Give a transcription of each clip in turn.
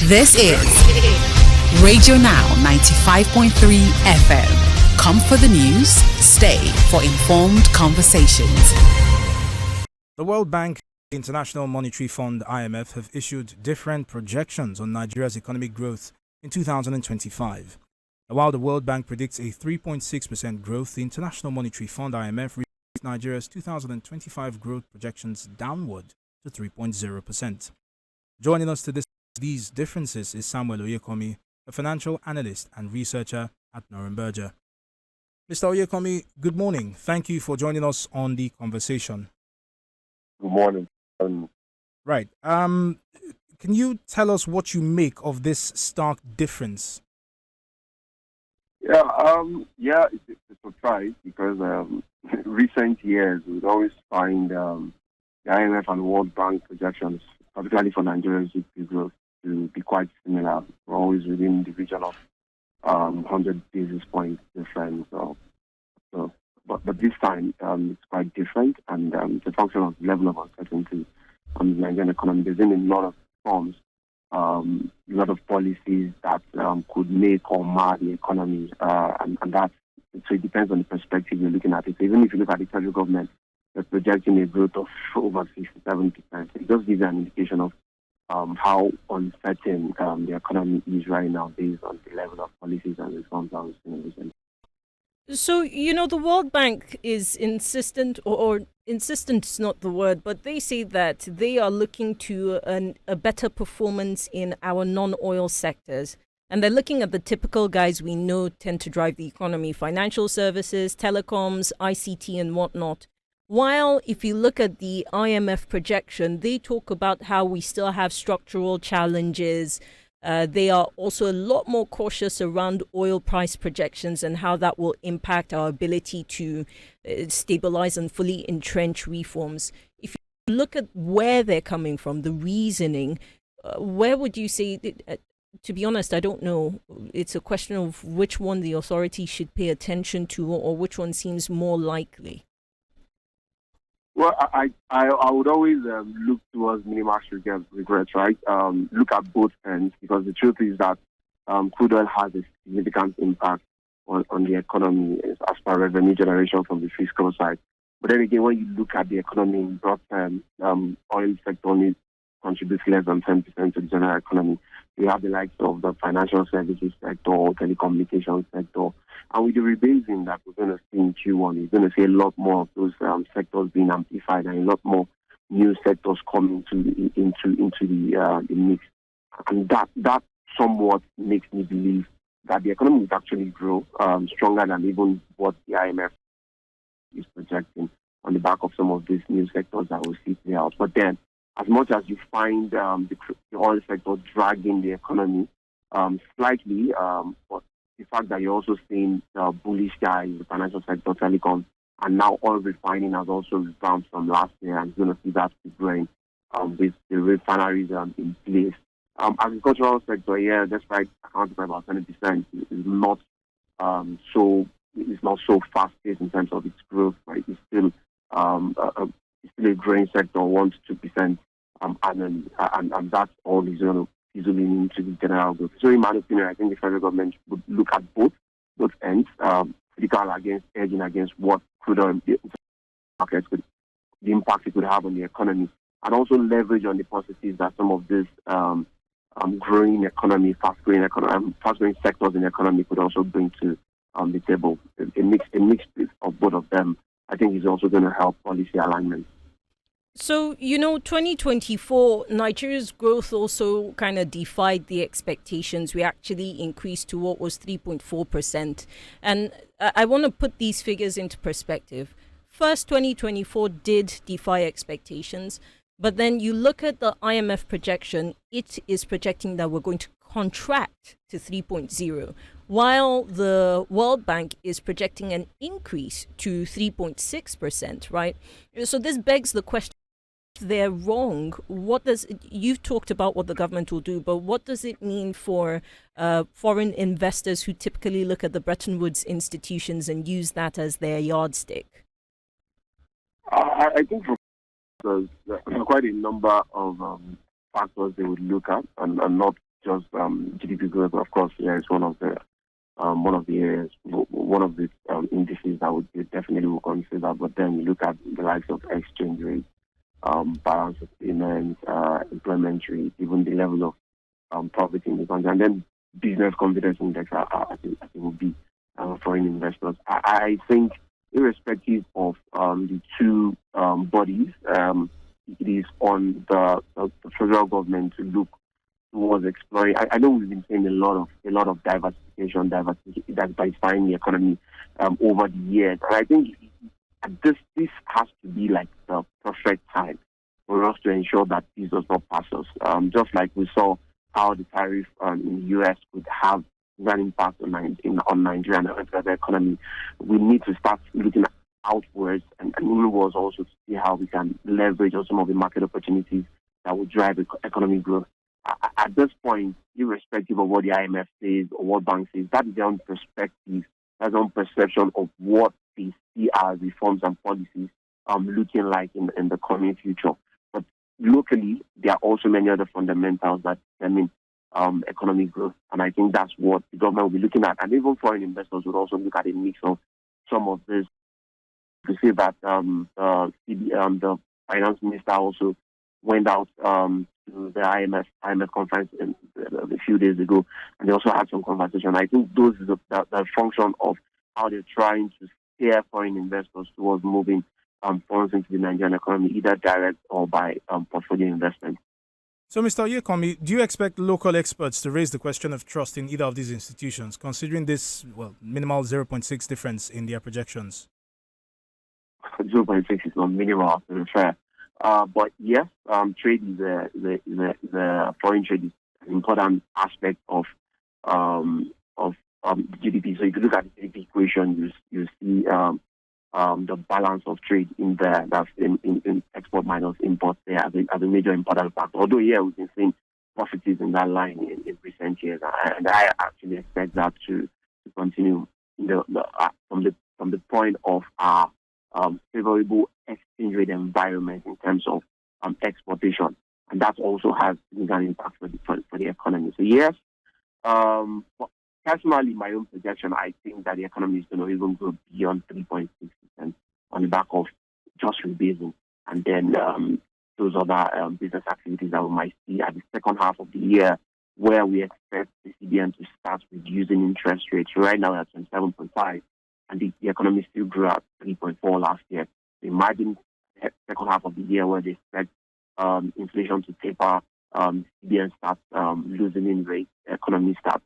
This is Radio Now 95.3 FM. Come for the news, stay for informed conversations. The World Bank, the International Monetary Fund (IMF) have issued different projections on Nigeria's economic growth in 2025. While the World Bank predicts a 3.6% growth, the International Monetary Fund (IMF) revised Nigeria's 2025 growth projections downward to 3.0%. Joining us to discuss these differences is Samuel Oyekomi, a financial analyst and researcher at Norenberger. Mr. Oyekomi, good morning. Thank you for joining us on the conversation. Good morning. Right. Can you tell us what you make of this stark difference? It's a surprise because recent years we always find the IMF and World Bank projections, particularly for Nigeria's GDP growth, to be quite similar. We're always within the region of 100 basis points difference. But this time it's quite different, and it's a function of the level of uncertainty on the Nigerian economy. There's been a lot of reforms, a lot of policies that could make or mar the economy, and that's so it depends on the perspective you're looking at it. So even if you look at the federal government, they're projecting a growth of over 67%. It does give you an indication of how uncertain the economy is right now based on the level of policies and reforms that we've seen recently. So, the World Bank is insistent, or insistent is not the word, but they say that they are looking to a better performance in our non-oil sectors. And they're looking at the typical guys we know tend to drive the economy: financial services, telecoms, ICT, and whatnot. While if you look at the IMF projection, they talk about how we still have structural challenges. They are also a lot more cautious around oil price projections and how that will impact our ability to stabilize and fully entrench reforms. If you look at where they're coming from, the reasoning, where would you say, to be honest, I don't know. It's a question of which one the authorities should pay attention to, or which one seems more likely. Well, I would always look towards minimal regrets, right? Look at both ends, because the truth is that crude oil has a significant impact on the economy as per revenue generation from the fiscal side. But then again, when you look at the economy in broad terms, oil sector only contributes less than 10% to the general economy. You have the likes of the financial services sector, telecommunications sector, and with the rebasing that we're going to see in Q1, you're going to see a lot more of those sectors being amplified and a lot more new sectors coming into the mix. And that somewhat makes me believe that the economy will actually grow stronger than even what the IMF is projecting on the back of some of these new sectors that will see play out. But then, as much as you find the oil sector dragging the economy slightly, but the fact that you're also seeing bullish guys in the financial sector, telecom, and now oil refining has also rebounded from last year, and you're going to see that keep growing with the refineries in place. Agricultural sector, despite accounting for about 20%, is not so fast paced in terms of its growth, but it's still a growing sector, 1 to 2%, and that's all is going to easily into the general growth. So in my opinion, I think the federal government would look at both ends, critical against edging against what could markets could, the impact it could have on the economy, and also leverage on the positives that some of these growing economy, fast-growing sectors in the economy could also bring to the table. A mix of both of them, I think, is also going to help policy alignment. So, 2024, Nigeria's growth also kind of defied the expectations. We actually increased to what was 3.4%. And I want to put these figures into perspective. First, 2024 did defy expectations. But then you look at the IMF projection, it is projecting that we're going to contract to 3.0, while the World Bank is projecting an increase to 3.6%, right? So this begs the question, if they're wrong, you've talked about what the government will do, but what does it mean for foreign investors who typically look at the Bretton Woods institutions and use that as their yardstick? I think there's quite a number of factors they would look at, and not just GDP growth. Of course, yeah, it's one of the areas, one of the indices that we definitely will consider. But then you look at the likes of exchange rate, balance of payments, employment rate, even the level of profit in the country, and then business confidence index. I think will be foreign investors. I think, irrespective of the two bodies, it is on the federal government to look towards exploring. I know we've been saying a lot of diversification, diversifying the economy over the years, and I think this has to be like the perfect time for us to ensure that this does not pass us. Just like we saw how the tariff in the U.S. could have an impact on Nigeria and the economy, we need to start looking outwards and inwards also to see how we can leverage on some of the market opportunities that will drive economic growth. At this point, irrespective of what the IMF says or what bank says, that is their own perspective, their own perception of what they see as reforms and policies looking like in the coming future. But locally, there are also many other fundamentals that determine economic growth, and I think that's what the government will be looking at. And even foreign investors would also look at a mix of some of this. To say that the finance minister also went out to the IMF conference a few days ago, and they also had some conversation. I think those is the function of how they're trying to steer foreign investors towards moving funds into the Nigerian economy, either direct or by portfolio investment. So, Mr. Oyekomi, do you expect local experts to raise the question of trust in either of these institutions, considering this minimal 0.6 difference in their projections? 0.6 is not minimal, to be fair. But yes, trade is the foreign trade is an important aspect of GDP. So if you look at the GDP equation, you see the balance of trade in there, that's in export minus import there as a major important factor. Although we've been seeing positives in that line in recent years, and I actually expect that to continue from the point of our favorable exchange rate environment in terms of exportation, and that also has significant impact for the economy. So yes, personally, my own projection, I think that the economy is going to even go beyond 3.6% on the back of just rebasing, and then those other business activities that we might see at the second half of the year, where we expect the CBN to start reducing interest rates. Right now, we're at 27.5%. And the economy still grew at 3.4% last year. So imagine the second half of the year where they expect inflation to taper, CBN starts loosening rates, the economy starts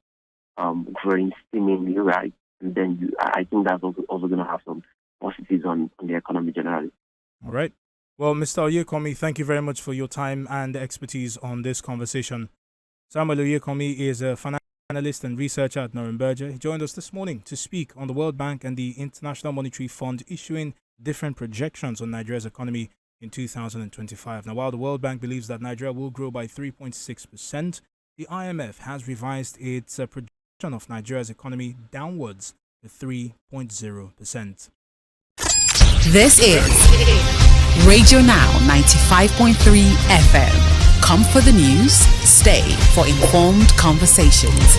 growing seemingly, right? And then I think that's also going to have some positives on the economy generally. All right. Well, Mr. Oyekomi, thank you very much for your time and expertise on this conversation. Samuel Oyekomi is a financial analyst and researcher at Northern Berger. He joined us this morning to speak on the World Bank and the International Monetary Fund issuing different projections on Nigeria's economy in 2025. Now, while the World Bank believes that Nigeria will grow by 3.6%, the IMF has revised its projection of Nigeria's economy downwards to 3.0%. This is Radio Now 95.3 FM. Come for the news, stay for informed conversations.